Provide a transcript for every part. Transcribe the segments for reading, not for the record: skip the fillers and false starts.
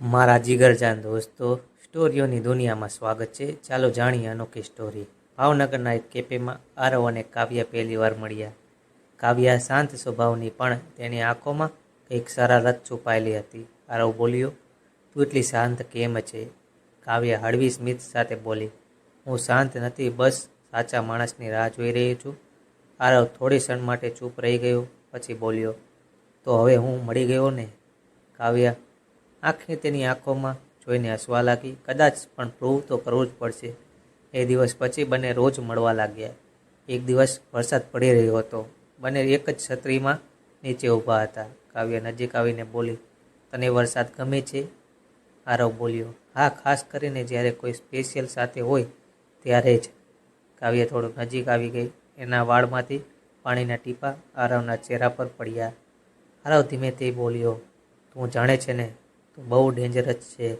મારા જીગરજાન દોસ્તો, સ્ટોરીઓની દુનિયામાં સ્વાગત છે. ચાલો જાણીએ અનોખી સ્ટોરી. ભાવનગરના એક કેફેમાં આરવ અને કાવ્યા પહેલી વાર મળ્યા. કાવ્યા શાંત સ્વભાવની, પણ તેની આંખોમાં કંઈક શરારત છુપાયેલી હતી. આરવ બોલ્યો, તું એટલી શાંત કેમ છે? કાવ્યા હળવી સ્મિત સાથે બોલી, હું શાંત નથી, બસ સાચા માણસની રાહ જોઈ રહી છું. આરવ થોડી ક્ષણ માટે ચૂપ રહી ગયો, પછી બોલ્યો, તો હવે હું મળી ગયો ને? કાવ્યા આંખે તેની આંખોમાં જોઈને હસવા લાગી. કદાચ, પણ પ્રૂવ તો કરવું જ પડશે. એ દિવસ પછી બંને રોજ મળવા લાગ્યા. એક દિવસ વરસાદ પડી રહ્યો હતો. બંને એક જ છત્રીમાં નીચે ઊભા હતા. કાવ્યા નજીક આવીને બોલી, તને વરસાદ ગમે છે? આરવ બોલ્યો, હા, ખાસ કરીને જ્યારે કોઈ સ્પેશિયલ સાથે હોય ત્યારે જ. કાવ્યા થોડુંક નજીક આવી ગઈ. એના વાળમાંથી પાણીના ટીપાં આરવના ચહેરા પર પડ્યા. આરવ ધીમેથી બોલ્યો, તું જાણે છે ને, તું બહુ ડેન્જરસ છે.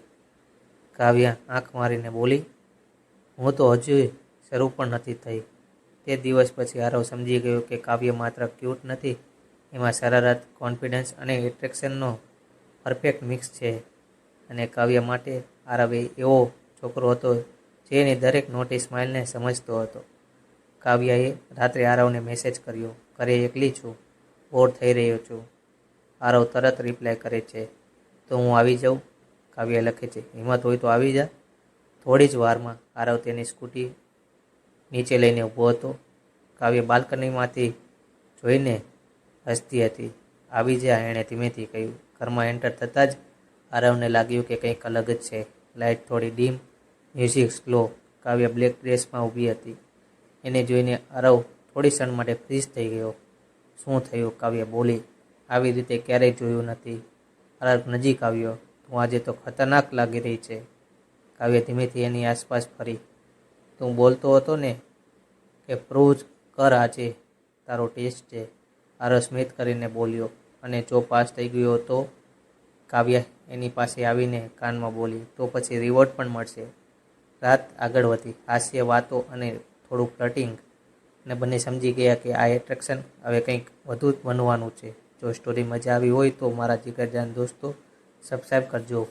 કાવ્યા આંખ મારીને બોલી, હું તો હજુ શરૂ પણ નથી થઈ. તે દિવસ પછી આરવ સમજી ગયો કે કાવ્ય માત્ર ક્યુટ નથી, એમાં શરારત, કોન્ફિડન્સ અને એટ્રેક્શનનો પરફેક્ટ મિક્સ છે. અને કાવ્ય માટે આરવ એવો છોકરો હતો જે એની દરેક નોટી સ્માઇલને સમજતો હતો. કાવ્યાએ રાત્રે આરવને મેસેજ કર્યો, ઘરે એકલી છું, બોર થઈ રહ્યો છું. આરવ તરત રિપ્લાય કરે છે, તો હું આવી જાઉં? કાવ્યા લખે છે, હિંમત હોય તો આવી જા. થોડી જ વારમાં આરવ તેની સ્કૂટી નીચે લઈને ઊભો હતો. કાવ્ય બાલ્કનીમાંથી જોઈને હસતી હતી. આવી જા, એણે ધીમેથી કહ્યું. ઘરમાં એન્ટર થતાં જ આરવને લાગ્યું કે કંઈક અલગ જ છે. લાઇટ થોડી ડીમ, મ્યુઝિક સ્લો. કાવ્ય બ્લેક ડ્રેસમાં ઊભી હતી. એને જોઈને આરવ થોડી ક્ષણ માટે ફ્રીઝ થઈ ગયો. શું થયું? કાવ્ય બોલી, આવી રીતે ક્યારેય જોયું નથી. આરવ નજીક આવ્યો, તું આજે તો ખતરનાક લાગી રહી છે. કાવ્ય ધીમેથી એની આસપાસ ફરી, તું બોલતો હતો ને કે પ્રૂવ કર, આજે તારો ટેસ્ટ છે. આરવ સ્મિત કરીને બોલ્યો, અને જો પાસ થઈ ગયો તો? કાવ્ય એની પાસે આવીને કાનમાં બોલી, તો પછી રિવોર્ડ પણ મળશે. રાત આગળ વધી, હાસ્ય, વાતો અને થોડું ફ્લર્ટિંગ, અને બંને સમજી ગયા કે આ એટ્રેક્શન હવે કંઈક વધુ બનવાનું છે. જો સ્ટોરી મજા આવી હોય તો મારા જીગરજાન દોસ્તો સબસ્ક્રાઈબ કરજો.